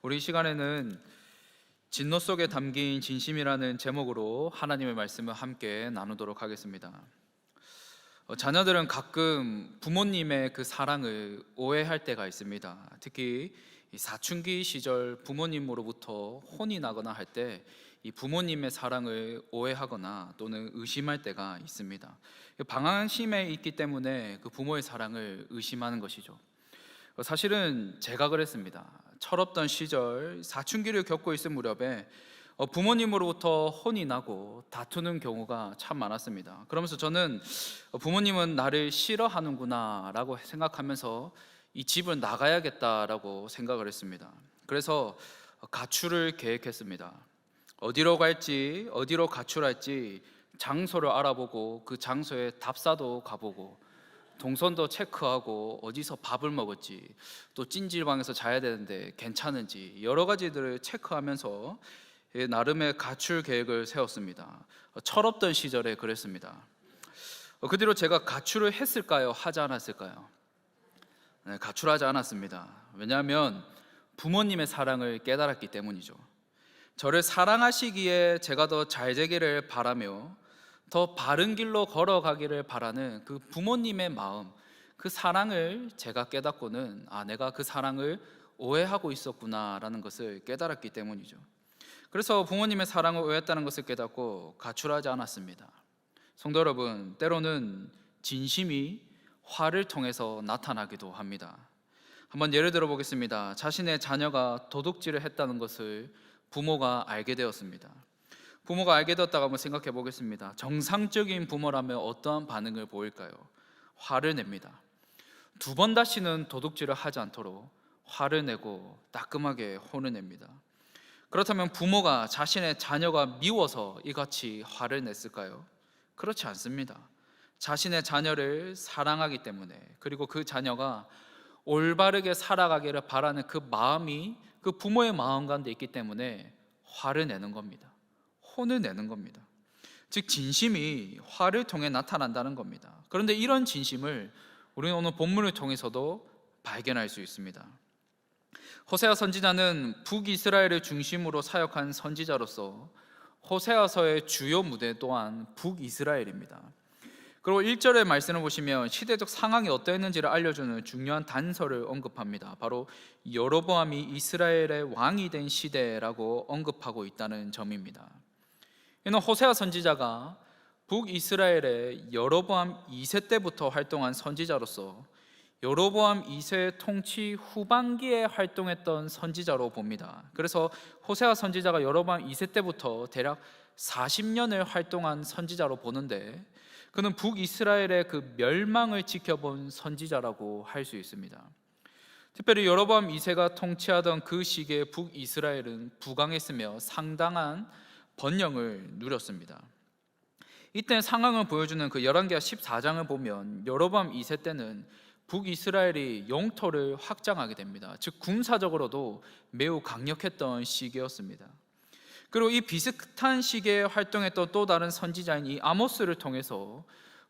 우리 시간에는 진노 속에 담긴 진심이라는 제목으로 하나님의 말씀을 함께 나누도록 하겠습니다. 자녀들은 가끔 부모님의 그 사랑을 오해할 때가 있습니다. 특히 이 사춘기 시절 부모님으로부터 혼이 나거나 할 때 이 부모님의 사랑을 오해하거나 또는 의심할 때가 있습니다. 방황심에 있기 때문에 그 부모의 사랑을 의심하는 것이죠. 사실은 제가 그랬습니다. 철없던 시절 사춘기를 겪고 있을 무렵에 부모님으로부터 혼이 나고 다투는 경우가 참 많았습니다. 그러면서 저는 부모님은 나를 싫어하는구나 라고 생각하면서 이 집을 나가야겠다라고 생각을 했습니다. 그래서 가출을 계획했습니다. 어디로 갈지, 어디로 가출할지 장소를 알아보고 그 장소에 답사도 가보고 동선도 체크하고 어디서 밥을 먹었지, 또 찜질방에서 자야 되는데 괜찮은지 여러 가지들을 체크하면서 나름의 가출 계획을 세웠습니다. 철없던 시절에 그랬습니다. 그 뒤로 제가 가출을 했을까요? 하지 않았을까요? 네, 가출하지 않았습니다. 왜냐하면 부모님의 사랑을 깨달았기 때문이죠. 저를 사랑하시기에 제가 더 잘 되기를 바라며 더 바른 길로 걸어가기를 바라는 그 부모님의 마음, 그 사랑을 제가 깨닫고는 내가 그 사랑을 오해하고 있었구나라는 것을 깨달았기 때문이죠. 그래서 부모님의 사랑을 오해했다는 것을 깨닫고 가출하지 않았습니다. 성도 여러분, 때로는 진심이 화를 통해서 나타나기도 합니다. 한번 예를 들어 보겠습니다. 자신의 자녀가 도둑질을 했다는 것을 부모가 알게 되었습니다. 부모가 알게 되었다고 한번 생각해 보겠습니다. 정상적인 부모라면 어떠한 반응을 보일까요? 화를 냅니다. 두 번 다시는 도둑질을 하지 않도록 화를 내고 따끔하게 혼을 냅니다. 그렇다면 부모가 자신의 자녀가 미워서 이같이 화를 냈을까요? 그렇지 않습니다. 자신의 자녀를 사랑하기 때문에, 그리고 그 자녀가 올바르게 살아가기를 바라는 그 마음이 그 부모의 마음 가운데 있기 때문에 화를 내는 겁니다. 혼을 내는 겁니다. 즉 진심이 화를 통해 나타난다는 겁니다. 그런데 이런 진심을 우리는 오늘 본문을 통해서도 발견할 수 있습니다. 호세아 선지자는 북이스라엘을 중심으로 사역한 선지자로서 호세아서의 주요 무대 또한 북이스라엘입니다. 그리고 1절의 말씀을 보시면 시대적 상황이 어떠했는지를 알려주는 중요한 단서를 언급합니다. 바로 여로보암이 이스라엘의 왕이 된 시대라고 언급하고 있다는 점입니다. 이는 호세아 선지자가 북이스라엘의 여로보암 2세 때부터 활동한 선지자로서 여로보암 2세 통치 후반기에 활동했던 선지자로 봅니다. 그래서 호세아 선지자가 여로보암 2세 때부터 대략 40년을 활동한 선지자로 보는데, 그는 북이스라엘의 그 멸망을 지켜본 선지자라고 할 수 있습니다. 특별히 여로보암 2세가 통치하던 그 시기에 북이스라엘은 부강했으며 상당한 번영을 누렸습니다. 이때 상황을 보여주는 그 열왕기하 14장을 보면 여로보암 2세 때는 북이스라엘이 영토를 확장하게 됩니다. 즉 군사적으로도 매우 강력했던 시기였습니다. 그리고 이 비슷한 시기에 활동했던 또 다른 선지자인 이 아모스를 통해서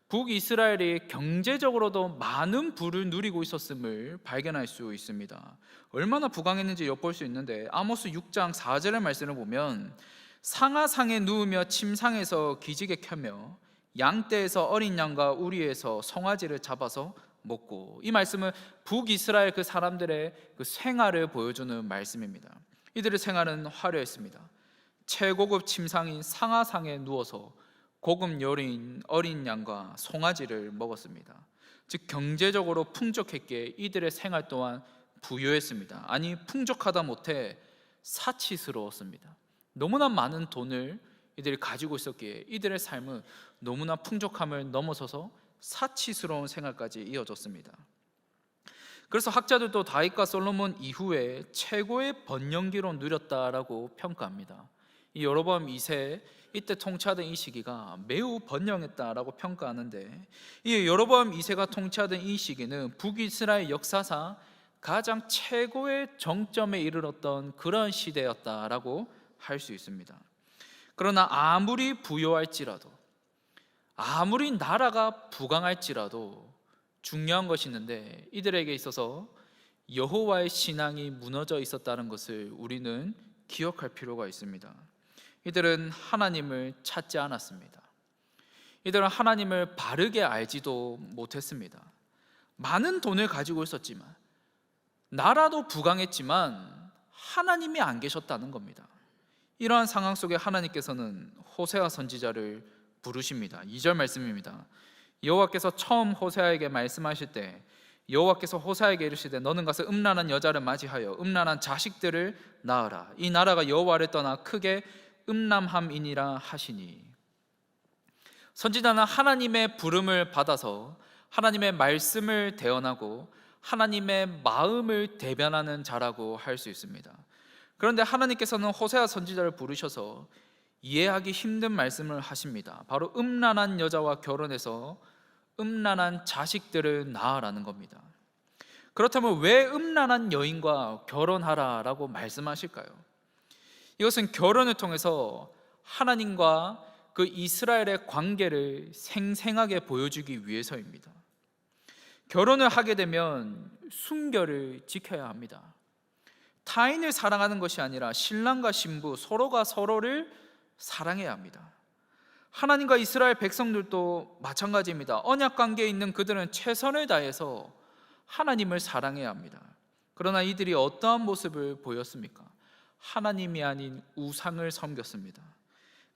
북이스라엘이 경제적으로도 많은 부를 누리고 있었음을 발견할 수 있습니다. 얼마나 부강했는지 엿볼 수 있는데, 아모스 6장 4절의 말씀을 보면 상하상에 누우며 침상에서 기지개 켜며 양떼에서 어린 양과 우리에서 송아지를 잡아서 먹고, 이 말씀은 북이스라엘 그 사람들의 그 생활을 보여주는 말씀입니다. 이들의 생활은 화려했습니다. 최고급 침상인 상하상에 누워서 고급 요리인 어린 양과 송아지를 먹었습니다. 즉 경제적으로 풍족했기에 이들의 생활 또한 부유했습니다. 아니 풍족하다 못해 사치스러웠습니다. 너무나 많은 돈을 이들이 가지고 있었기에 이들의 삶은 너무나 풍족함을 넘어서서 사치스러운 생활까지 이어졌습니다. 그래서 학자들도 다윗과 솔로몬 이후에 최고의 번영기로 누렸다라고 평가합니다. 이 여로보암 2세 이때 통치하던 이 시기가 매우 번영했다라고 평가하는데, 이 여로보암 2세가 통치하던 이 시기는 북이스라엘 역사상 가장 최고의 정점에 이르렀던 그런 시대였다라고 할 수 있습니다. 그러나 아무리 부유할지라도, 아무리 나라가 부강할지라도 중요한 것이 있는데, 이들에게 있어서 여호와의 신앙이 무너져 있었다는 것을 우리는 기억할 필요가 있습니다. 이들은 하나님을 찾지 않았습니다. 이들은 하나님을 바르게 알지도 못했습니다. 많은 돈을 가지고 있었지만, 나라도 부강했지만 하나님이 안 계셨다는 겁니다. 이러한 상황 속에 하나님께서는 호세아 선지자를 부르십니다. 2절 말씀입니다. 여호와께서 처음 호세아에게 말씀하실 때 여호와께서 호세아에게 이르시되 너는 가서 음란한 여자를 맞이하여 음란한 자식들을 낳으라. 이 나라가 여호와를 떠나 크게 음란함이니라 하시니. 선지자는 하나님의 부름을 받아서 하나님의 말씀을 대언하고 하나님의 마음을 대변하는 자라고 할 수 있습니다. 그런데 하나님께서는 호세아 선지자를 부르셔서 이해하기 힘든 말씀을 하십니다. 바로 음란한 여자와 결혼해서 음란한 자식들을 낳으라는 겁니다. 그렇다면 왜 음란한 여인과 결혼하라라고 말씀하실까요? 이것은 결혼을 통해서 하나님과 그 이스라엘의 관계를 생생하게 보여주기 위해서입니다. 결혼을 하게 되면 순결을 지켜야 합니다. 타인을 사랑하는 것이 아니라 신랑과 신부 서로가 서로를 사랑해야 합니다. 하나님과 이스라엘 백성들도 마찬가지입니다. 언약 관계에 있는 그들은 최선을 다해서 하나님을 사랑해야 합니다. 그러나 이들이 어떠한 모습을 보였습니까? 하나님이 아닌 우상을 섬겼습니다.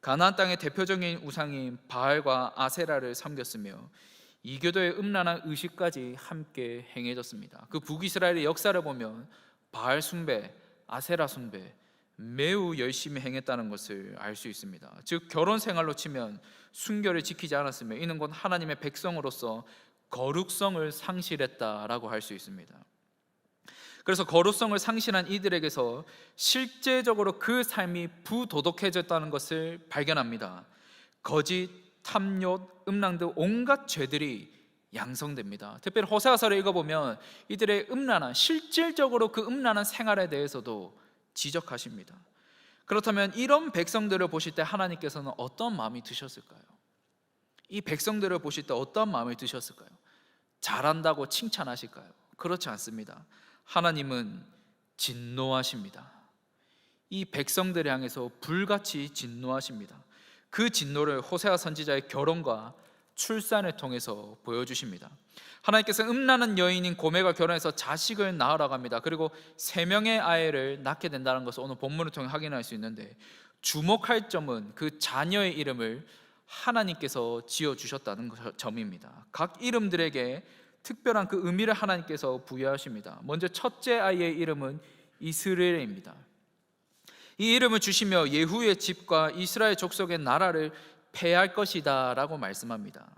가나안 땅의 대표적인 우상인 바알과 아세라를 섬겼으며 이교도의 음란한 의식까지 함께 행해졌습니다. 그 북이스라엘의 역사를 보면 바알 숭배, 아세라 숭배 매우 열심히 행했다는 것을 알 수 있습니다. 즉 결혼 생활로 치면 순결을 지키지 않았으며 이는 곧 하나님의 백성으로서 거룩성을 상실했다라고 할 수 있습니다. 그래서 거룩성을 상실한 이들에게서 실제적으로 그 삶이 부도덕해졌다는 것을 발견합니다. 거짓, 탐욕, 음란 등 온갖 죄들이 양성됩니다. 특별히 호세아서를 읽어보면 이들의 음란한, 실질적으로 그 음란한 생활에 대해서도 지적하십니다. 그렇다면 이런 백성들을 보실 때 하나님께서는 어떤 마음이 드셨을까요? 이 백성들을 보실 때 어떤 마음이 드셨을까요? 잘한다고 칭찬하실까요? 그렇지 않습니다. 하나님은 진노하십니다. 이 백성들을 향해서 불같이 진노하십니다. 그 진노를 호세아 선지자의 결혼과 출산을 통해서 보여주십니다. 하나님께서 음란한 여인인 고멜과 결혼해서 자식을 낳으라고 합니다. 그리고 3명의 아이를 낳게 된다는 것을 오늘 본문을 통해 확인할 수 있는데, 주목할 점은 그 자녀의 이름을 하나님께서 지어주셨다는 점입니다. 각 이름들에게 특별한 그 의미를 하나님께서 부여하십니다. 먼저 첫째 아이의 이름은 이스라엘입니다. 이 이름을 주시며 예후의 집과 이스라엘 족속의 나라를 패할 것이다 라고 말씀합니다.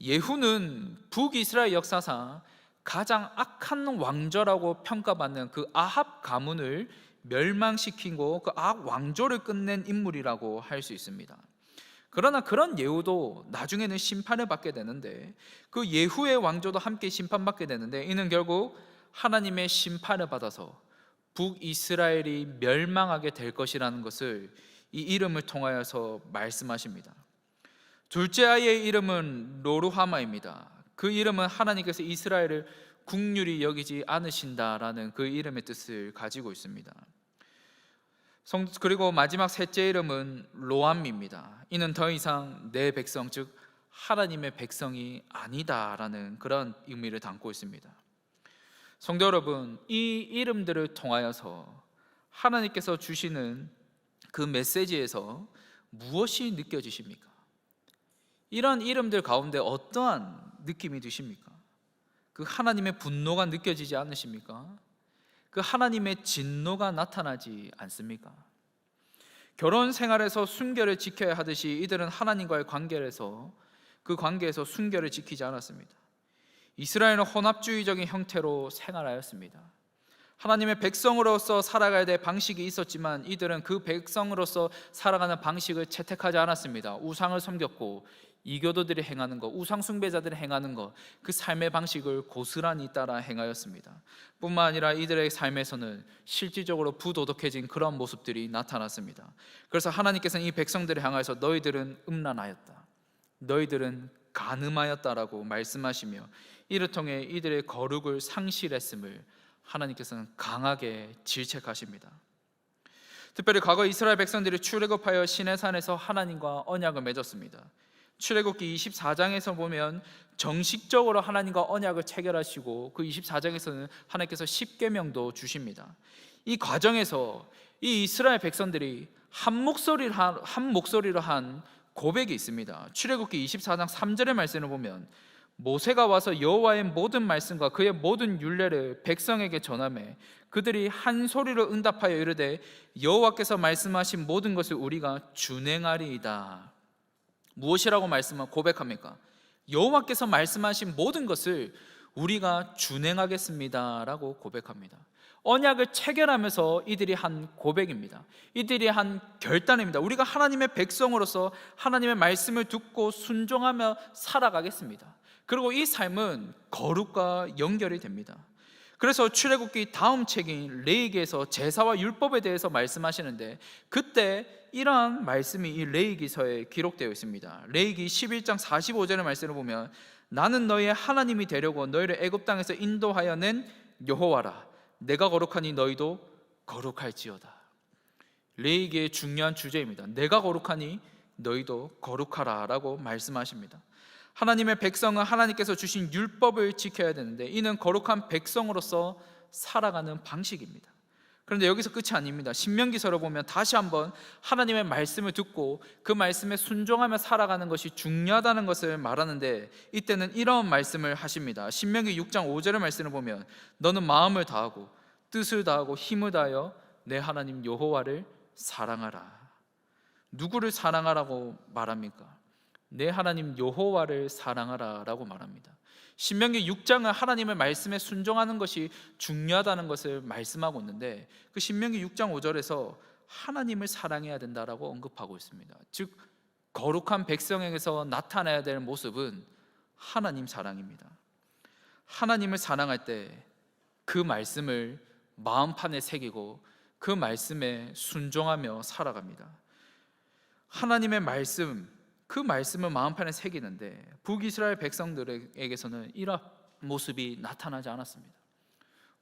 예후는 북이스라엘 역사상 가장 악한 왕조라고 평가받는 그 아합 가문을 멸망시키고 그 아합 왕조를 끝낸 인물이라고 할 수 있습니다. 그러나 그런 예후도 나중에는 심판을 받게 되는데, 그 예후의 왕조도 함께 심판받게 되는데, 이는 결국 하나님의 심판을 받아서 북이스라엘이 멸망하게 될 것이라는 것을 이 이름을 통하여서 말씀하십니다. 둘째 아이의 이름은 로루하마입니다. 그 이름은 하나님께서 이스라엘을 국률이 여기지 않으신다라는 그 이름의 뜻을 가지고 있습니다. 그리고 마지막 셋째 이름은 로암입니다. 이는 더 이상 내 백성, 즉 하나님의 백성이 아니다라는 그런 의미를 담고 있습니다. 성도 여러분, 이 이름들을 통하여서 하나님께서 주시는 그 메시지에서 무엇이 느껴지십니까? 이런 이름들 가운데 어떠한 느낌이 드십니까? 그 하나님의 분노가 느껴지지 않으십니까? 그 하나님의 진노가 나타나지 않습니까? 결혼 생활에서 순결을 지켜야 하듯이 이들은 하나님과의 관계에서 그 관계에서 순결을 지키지 않았습니다. 이스라엘은 혼합주의적인 형태로 생활하였습니다. 하나님의 백성으로서 살아가야 될 방식이 있었지만 이들은 그 백성으로서 살아가는 방식을 채택하지 않았습니다. 우상을 섬겼고 이교도들이 행하는 것, 우상 숭배자들이 행하는 것, 그 삶의 방식을 고스란히 따라 행하였습니다. 뿐만 아니라 이들의 삶에서는 실질적으로 부도덕해진 그런 모습들이 나타났습니다. 그래서 하나님께서는 이 백성들을 향해서 너희들은 음란하였다, 너희들은 간음하였다라고 말씀하시며 이를 통해 이들의 거룩을 상실했음을 하나님께서는 강하게 질책하십니다. 특별히 과거 이스라엘 백성들이 출애굽하여 시내산에서 하나님과 언약을 맺었습니다. 출애굽기 24장에서 보면 정식적으로 하나님과 언약을 체결하시고 그 24장에서는 하나님께서 십계명도 주십니다. 이 과정에서 이 이스라엘 백성들이 한 목소리로 한 고백이 있습니다. 출애굽기 24장 3절의 말씀을 보면 모세가 와서 여호와의 모든 말씀과 그의 모든 율례를 백성에게 전하매 그들이 한 소리로 응답하여 이르되 여호와께서 말씀하신 모든 것을 우리가 준행하리이다. 무엇이라고 고백합니까? 여호와께서 말씀하신 모든 것을 우리가 준행하겠습니다 라고 고백합니다. 언약을 체결하면서 이들이 한 고백입니다. 이들이 한 결단입니다. 우리가 하나님의 백성으로서 하나님의 말씀을 듣고 순종하며 살아가겠습니다. 그리고 이 삶은 거룩과 연결이 됩니다. 그래서 출애굽기 다음 책인 레위기에서 제사와 율법에 대해서 말씀하시는데 그때 이러한 말씀이 이 레위기서에 기록되어 있습니다. 레위기 11장 45절의 말씀을 보면 나는 너희의 하나님이 되려고 너희를 애굽 땅에서 인도하여 낸 여호와라. 내가 거룩하니 너희도 거룩할지어다. 레위기의 중요한 주제입니다. 내가 거룩하니 너희도 거룩하라 라고 말씀하십니다. 하나님의 백성은 하나님께서 주신 율법을 지켜야 되는데 이는 거룩한 백성으로서 살아가는 방식입니다. 그런데 여기서 끝이 아닙니다. 신명기서를 보면 다시 한번 하나님의 말씀을 듣고 그 말씀에 순종하며 살아가는 것이 중요하다는 것을 말하는데 이때는 이런 말씀을 하십니다. 신명기 6장 5절의 말씀을 보면 너는 마음을 다하고 뜻을 다하고 힘을 다하여 내 하나님 여호와를 사랑하라. 누구를 사랑하라고 말합니까? 내 하나님 여호와를 사랑하라 라고 말합니다. 신명기 6장은 하나님의 말씀에 순종하는 것이 중요하다는 것을 말씀하고 있는데 그 신명기 6장 5절에서 하나님을 사랑해야 된다라고 언급하고 있습니다. 즉 거룩한 백성에게서 나타나야 될 모습은 하나님 사랑입니다. 하나님을 사랑할 때 그 말씀을 마음판에 새기고 그 말씀에 순종하며 살아갑니다. 하나님의 말씀, 그 말씀을 마음판에 새기는데 북이스라엘 백성들에게서는 이런 모습이 나타나지 않았습니다.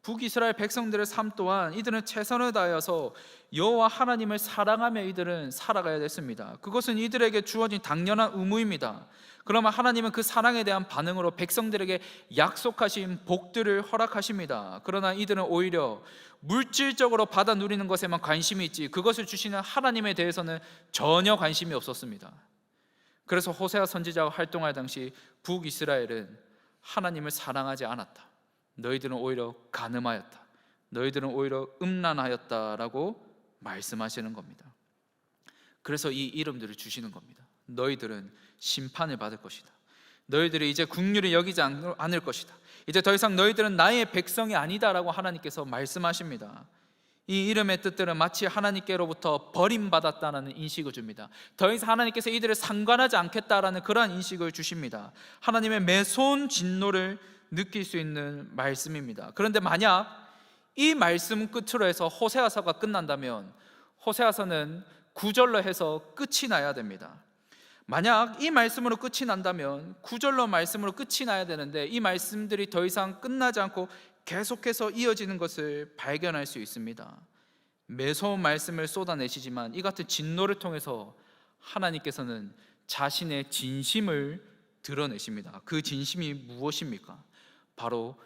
북이스라엘 백성들의 삶 또한 이들은 최선을 다하여서 여호와 하나님을 사랑하며 이들은 살아가야 됐습니다. 그것은 이들에게 주어진 당연한 의무입니다. 그러면 하나님은 그 사랑에 대한 반응으로 백성들에게 약속하신 복들을 허락하십니다. 그러나 이들은 오히려 물질적으로 받아 누리는 것에만 관심이 있지 그것을 주시는 하나님에 대해서는 전혀 관심이 없었습니다. 그래서 호세아 선지자가 활동할 당시 북이스라엘은 하나님을 사랑하지 않았다. 너희들은 오히려 간음하였다. 너희들은 오히려 음란하였다라고 말씀하시는 겁니다. 그래서 이 이름들을 주시는 겁니다. 너희들은 심판을 받을 것이다. 너희들이 이제 긍휼히 여기지 않을 것이다. 이제 더 이상 너희들은 나의 백성이 아니다라고 하나님께서 말씀하십니다. 이 이름의 뜻들은 마치 하나님께로부터 버림받았다는 인식을 줍니다. 더 이상 하나님께서 이들을 상관하지 않겠다라는 그러한 인식을 주십니다. 하나님의 매서운 진노를 느낄 수 있는 말씀입니다. 그런데 만약 이 말씀 끝으로 해서 호세아서가 끝난다면 호세아서는 9절로 해서 끝이 나야 됩니다. 만약 이 말씀으로 끝이 난다면 9절로 말씀으로 끝이 나야 되는데 이 말씀들이 더 이상 끝나지 않고 계속해서 이어지는 것을 발견할 수 있습니다. 매서운 말씀을 쏟아내시지만 이 같은 진노를 통해서 하나님께서는 자신의 진심을 드러내십니다. 그 진심이 무엇입니까? 바로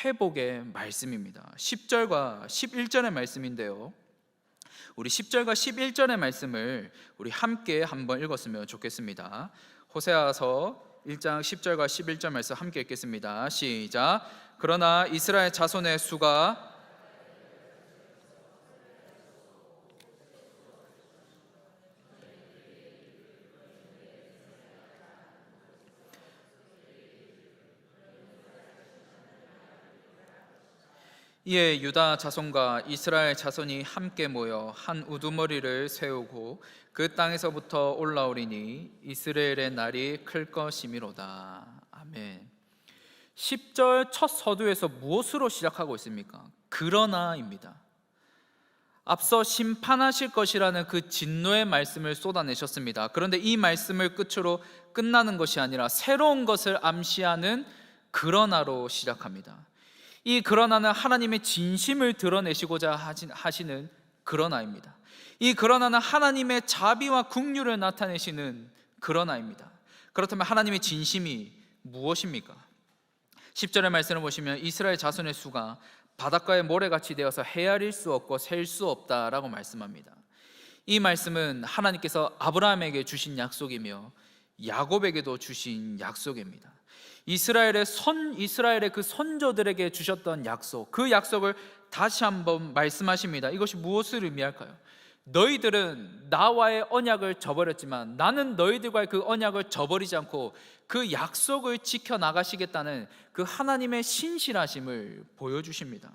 회복의 말씀입니다. 10절과 11절의 말씀인데요, 우리 10절과 11절의 말씀을 우리 함께 한번 읽었으면 좋겠습니다. 호세아서 1장 10절과 11절 말씀 함께 읽겠습니다. 시작. 그러나 이스라엘 자손의 수가 이에 유다 자손과 이스라엘 자손이 함께 모여 한 우두머리를 세우고 그 땅에서부터 올라오리니 이스라엘의 날이 클 것이미로다. 아멘. 10절 첫 서두에서 무엇으로 시작하고 있습니까? 그러나입니다. 앞서 심판하실 것이라는 그 진노의 말씀을 쏟아내셨습니다. 그런데 이 말씀을 끝으로 끝나는 것이 아니라 새로운 것을 암시하는 그러나로 시작합니다. 이 그러나는 하나님의 진심을 드러내시고자 하시는 그러나입니다. 이 그러나는 하나님의 자비와 긍휼을 나타내시는 그러나입니다. 그렇다면 하나님의 진심이 무엇입니까? 10절의 말씀을 보시면 이스라엘 자손의 수가 바닷가의 모래같이 되어서 헤아릴 수 없고 셀 수 없다라고 말씀합니다. 이 말씀은 하나님께서 아브라함에게 주신 약속이며 야곱에게도 주신 약속입니다. 이스라엘의 그 선조들에게 주셨던 약속, 그 약속을 다시 한번 말씀하십니다. 이것이 무엇을 의미할까요? 너희들은 나와의 언약을 저버렸지만 나는 너희들과의 그 언약을 저버리지 않고 그 약속을 지켜나가시겠다는 그 하나님의 신실하심을 보여주십니다.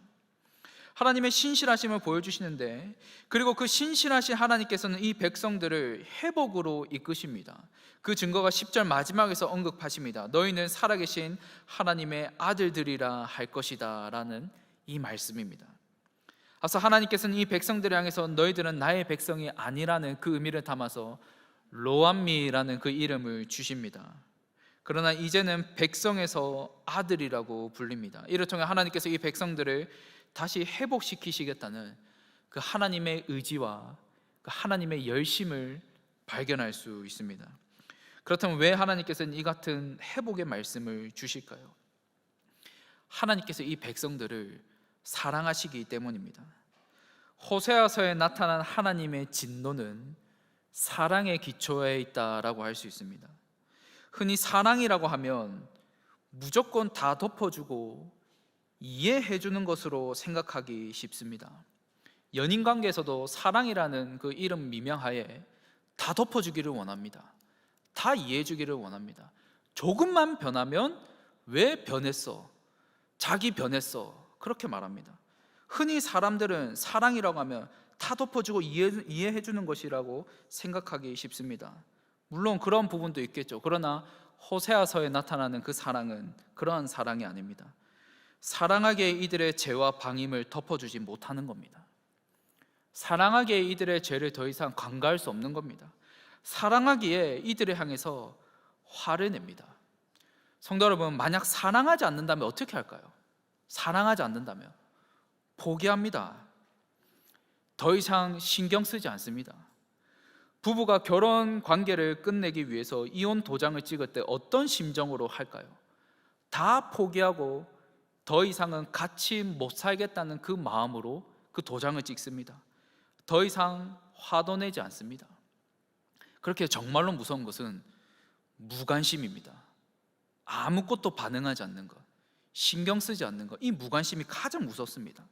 하나님의 신실하심을 보여주시는데, 그리고 그 신실하신 하나님께서는 이 백성들을 회복으로 이끄십니다. 그 증거가 10절 마지막에서 언급하십니다. 너희는 살아계신 하나님의 아들들이라 할 것이다 라는 이 말씀입니다. 앞서 하나님께서는 이 백성들을 향해서 너희들은 나의 백성이 아니라는 그 의미를 담아서 로암미라는 그 이름을 주십니다. 그러나 이제는 백성에서 아들이라고 불립니다. 이를 통해 하나님께서 이 백성들을 다시 회복시키시겠다는 그 하나님의 의지와 그 하나님의 열심을 발견할 수 있습니다. 그렇다면 왜 하나님께서는 이 같은 회복의 말씀을 주실까요? 하나님께서 이 백성들을 사랑하시기 때문입니다. 호세아서에 나타난 하나님의 진노는 사랑의 기초에 있다라고 할 수 있습니다. 흔히 사랑이라고 하면 무조건 다 덮어주고 이해해 주는 것으로 생각하기 쉽습니다. 연인 관계에서도 사랑이라는 그 이름 미명하에 다 덮어주기를 원합니다. 다 이해해 주기를 원합니다. 조금만 변하면 왜 변했어? 자기 변했어. 그렇게 말합니다. 흔히 사람들은 사랑이라고 하면 다 덮어주고 이해해 주는 것이라고 생각하기 쉽습니다. 물론 그런 부분도 있겠죠. 그러나 호세아서에 나타나는 그 사랑은 그러한 사랑이 아닙니다. 사랑하기에 이들의 죄와 방임을 덮어주지 못하는 겁니다. 사랑하기에 이들의 죄를 더 이상 관가할 수 없는 겁니다. 사랑하기에 이들을 향해서 화를 냅니다. 성도 여러분, 만약 사랑하지 않는다면 어떻게 할까요? 사랑하지 않는다면 포기합니다. 더 이상 신경 쓰지 않습니다. 부부가 결혼 관계를 끝내기 위해서 이혼 도장을 찍을 때 어떤 심정으로 할까요? 다 포기하고 더 이상은 같이 못 살겠다는 그 마음으로 그 도장을 찍습니다. 더 이상 화도 내지 않습니다. 그렇게 정말로 무서운 것은 무관심입니다. 아무것도 반응하지 않는 것, 신경 쓰지 않는 것, 이 무관심이 가장 무섭습니다.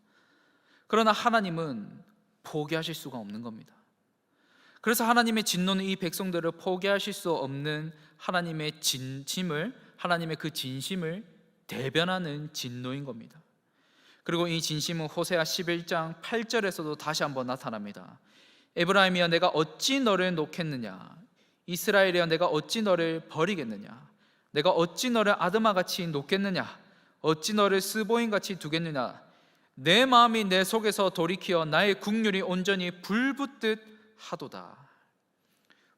그러나 하나님은 포기하실 수가 없는 겁니다. 그래서 하나님의 진노는 이 백성들을 포기하실 수 없는 하나님의 하나님의 그 진심을 대변하는 진노인 겁니다. 그리고 이 진심은 호세아 11장 8절에서도 다시 한번 나타납니다. 에브라임이여 내가 어찌 너를 놓겠느냐, 이스라엘이여 내가 어찌 너를 버리겠느냐, 내가 어찌 너를 아드마같이 놓겠느냐, 어찌 너를 스보임같이 두겠느냐, 내 마음이 내 속에서 돌이키어 나의 긍휼이 온전히 불붙듯 하도다.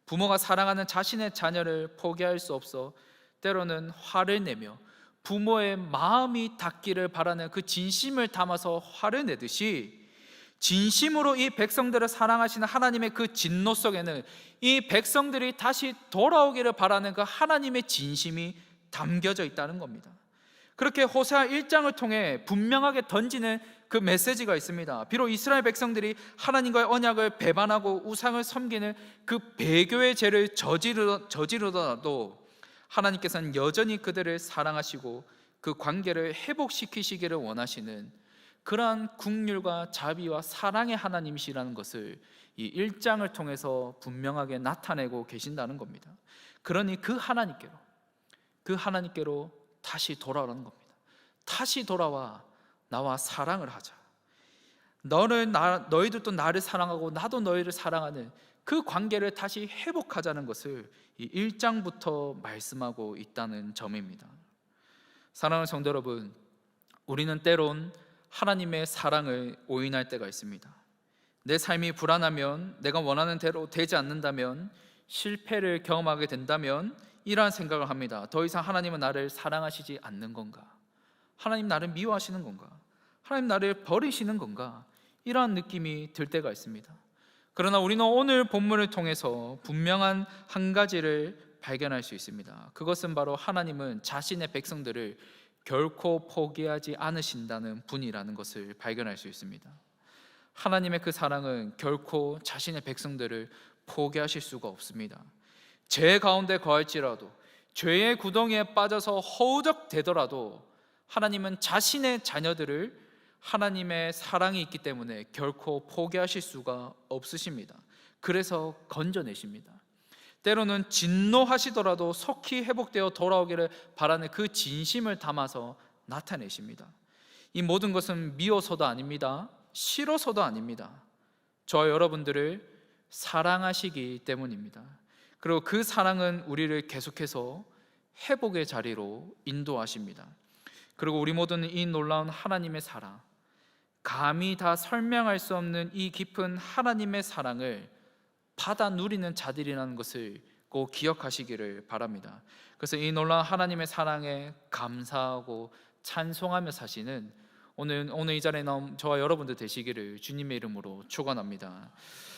부모가 사랑하는 자신의 자녀를 포기할 수 없어 때로는 화를 내며 부모의 마음이 닿기를 바라는 그 진심을 담아서 화를 내듯이, 진심으로 이 백성들을 사랑하시는 하나님의 그 진노 속에는 이 백성들이 다시 돌아오기를 바라는 그 하나님의 진심이 담겨져 있다는 겁니다. 그렇게 호세아 1장을 통해 분명하게 던지는 그 메시지가 있습니다. 비록 이스라엘 백성들이 하나님과의 언약을 배반하고 우상을 섬기는 그 배교의 죄를 저지르더라도 하나님께서는 여전히 그들을 사랑하시고 그 관계를 회복시키시기를 원하시는 그러한 긍휼과 자비와 사랑의 하나님이시라는 것을 이 1장을 통해서 분명하게 나타내고 계신다는 겁니다. 그러니 그 하나님께로 다시 돌아오는 겁니다. 다시 돌아와 나와 사랑을 하자. 너희들도 나를 사랑하고 나도 너희를 사랑하는 그 관계를 다시 회복하자는 것을 이 1장부터 말씀하고 있다는 점입니다. 사랑하는 성도 여러분, 우리는 때론 하나님의 사랑을 오인할 때가 있습니다. 내 삶이 불안하면, 내가 원하는 대로 되지 않는다면, 실패를 경험하게 된다면 이러한 생각을 합니다. 더 이상 하나님은 나를 사랑하시지 않는 건가? 하나님 나를 미워하시는 건가? 하나님 나를 버리시는 건가? 이러한 느낌이 들 때가 있습니다. 그러나 우리는 오늘 본문을 통해서 분명한 한 가지를 발견할 수 있습니다. 그것은 바로 하나님은 자신의 백성들을 결코 포기하지 않으신다는 분이라는 것을 발견할 수 있습니다. 하나님의 그 사랑은 결코 자신의 백성들을 포기하실 수가 없습니다. 죄 가운데 거할지라도, 죄의 구덩이에 빠져서 허우적대더라도 하나님은 자신의 자녀들을 하나님의 사랑이 있기 때문에 결코 포기하실 수가 없으십니다. 그래서 건져내십니다. 때로는 진노하시더라도 속히 회복되어 돌아오기를 바라는 그 진심을 담아서 나타내십니다. 이 모든 것은 미워서도 아닙니다. 싫어서도 아닙니다. 저와 여러분들을 사랑하시기 때문입니다. 그리고 그 사랑은 우리를 계속해서 회복의 자리로 인도하십니다. 그리고 우리 모두는 이 놀라운 하나님의 사랑, 감히 다 설명할 수 없는 이 깊은 하나님의 사랑을 받아 누리는 자들이라는 것을 꼭 기억하시기를 바랍니다. 그래서 이 놀라운 하나님의 사랑에 감사하고 찬송하며 사시는 오늘 이 자리에 나온 저와 여러분들 되시기를 주님의 이름으로 축원합니다.